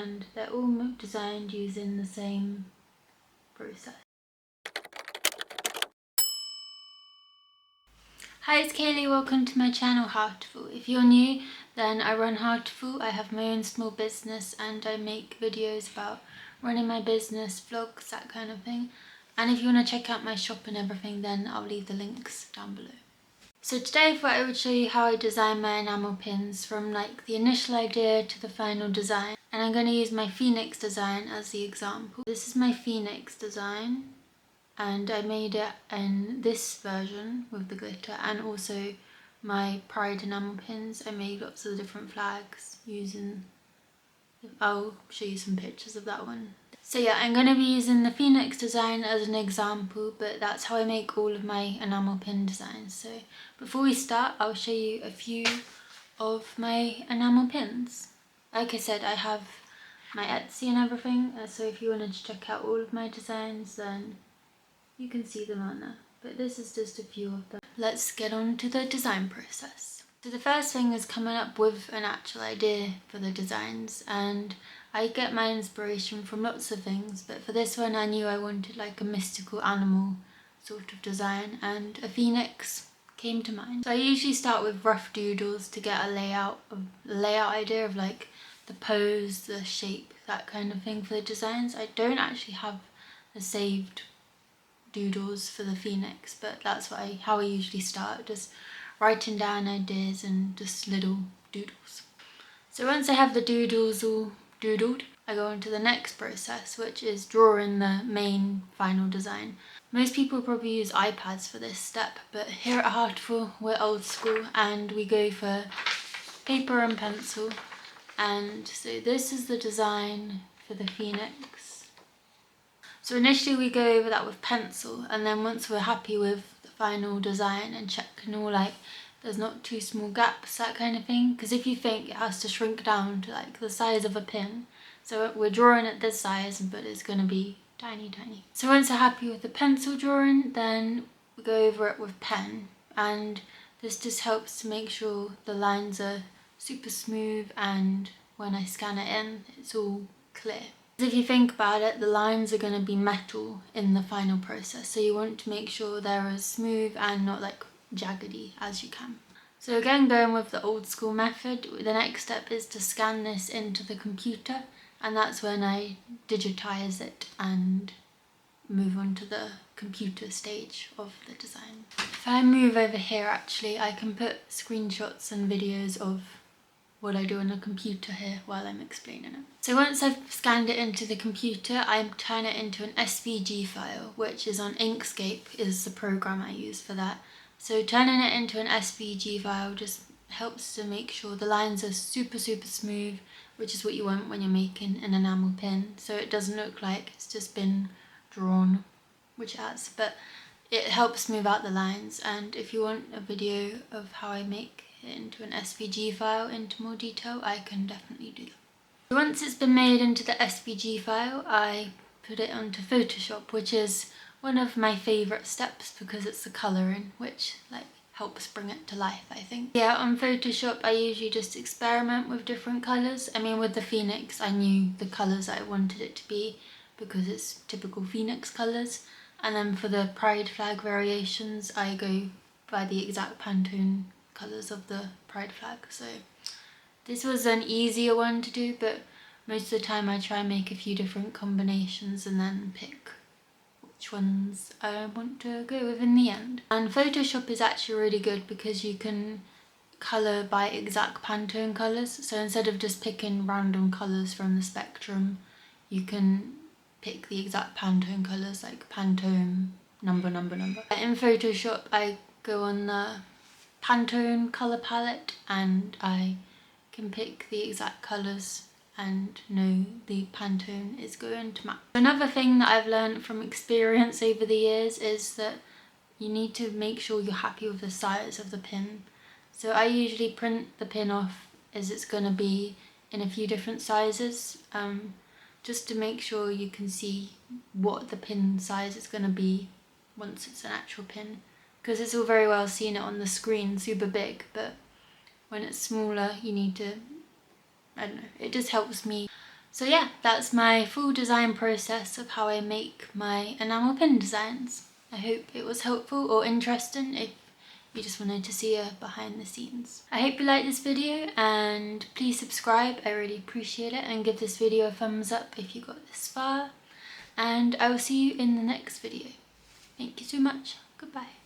and they're all designed using the same process. Hi, it's Kaylee, welcome to my channel Hartiful. If you're new, then I run Hartiful. I have my own small business and I make videos about running my business, vlogs, that kind of thing. And if you want to check out my shop and everything, then I'll leave the links down below. So today I thought I would show you how I design my enamel pins from like the initial idea to the final design. And I'm going to use my Phoenix design as the example. This is my Phoenix design and I made it in this version with the glitter, and also my Pride enamel pins. I made lots of different flags using, I'll show you some pictures of that one. So yeah, I'm going to be using the Phoenix design as an example, but that's how I make all of my enamel pin designs. So before we start, I'll show you a few of my enamel pins. Like I said, I have my Etsy and everything, so if you wanted to check out all of my designs, then you can see them on there. But this is just a few of them. Let's get on to the design process. So the first thing is coming up with an actual idea for the designs, and I get my inspiration from lots of things, but for this one I knew I wanted like a mystical animal sort of design, and a phoenix came to mind. So I usually start with rough doodles to get a layout idea of like the pose, the shape, that kind of thing for the designs. I don't actually have the saved doodles for the phoenix, but that's how I usually start, just writing down ideas and just little doodles. So once I have the doodles all doodled, I go on to the next process, which is drawing the main final design. Most people probably use iPads for this step, but here at Hartiful we're old school and we go for paper and pencil. And so this is the design for the phoenix. So initially we go over that with pencil, and then once we're happy with the final design and checking all like there's not too small gaps, that kind of thing, because if you think it has to shrink down to like the size of a pin, so we're drawing at this size but it's going to be tiny. So once we're happy with the pencil drawing, then we go over it with pen, and this just helps to make sure the lines are super smooth and when I scan it in it's all clear. If you think about it, the lines are going to be metal in the final process, so you want to make sure they're as smooth and not like jaggedy as you can. So again, going with the old school method, the next step is to scan this into the computer, and that's when I digitize it and move on to the computer stage of the design. If I move over here, actually I can put screenshots and videos of what I do on the computer here while I'm explaining it. So once I've scanned it into the computer, I turn it into an SVG file, which is on Inkscape, is the program I use for that. So turning it into an SVG file just helps to make sure the lines are super smooth, which is what you want when you're making an enamel pin, so it doesn't look like it's just been drawn, which it has, but it helps smooth out the lines. And if you want a video of how I make it into an SVG file into more detail, I can definitely do that. Once it's been made into the SVG file, I put it onto Photoshop, which is one of my favourite steps because it's the colouring, which like helps bring it to life, I think. Yeah, on Photoshop I usually just experiment with different colours. I mean, with the phoenix I knew the colours I wanted it to be because it's typical phoenix colours, and then for the pride flag variations I go by the exact Pantone colours of the pride flag. So this was an easier one to do, but most of the time I try and make a few different combinations and then pick which ones I want to go with in the end. And Photoshop is actually really good because you can colour by exact Pantone colours, so instead of just picking random colours from the spectrum, you can pick the exact Pantone colours, like Pantone number. In Photoshop I go on the Pantone colour palette and I can pick the exact colours and know the Pantone is going to match. Another thing that I've learned from experience over the years is that you need to make sure you're happy with the size of the pin. So I usually print the pin off as it's going to be in a few different sizes, just to make sure you can see what the pin size is going to be once it's an actual pin. Because it's all very well seeing it on the screen super big, but when it's smaller you need to, I don't know, it just helps me So yeah, that's my full design process of how I make my enamel pin designs. I hope it was helpful or interesting if you just wanted to see a behind the scenes. I hope you liked this video, and please subscribe, I really appreciate it, and give this video a thumbs up if you got this far, and I will see you in the next video. Thank you so much. Goodbye.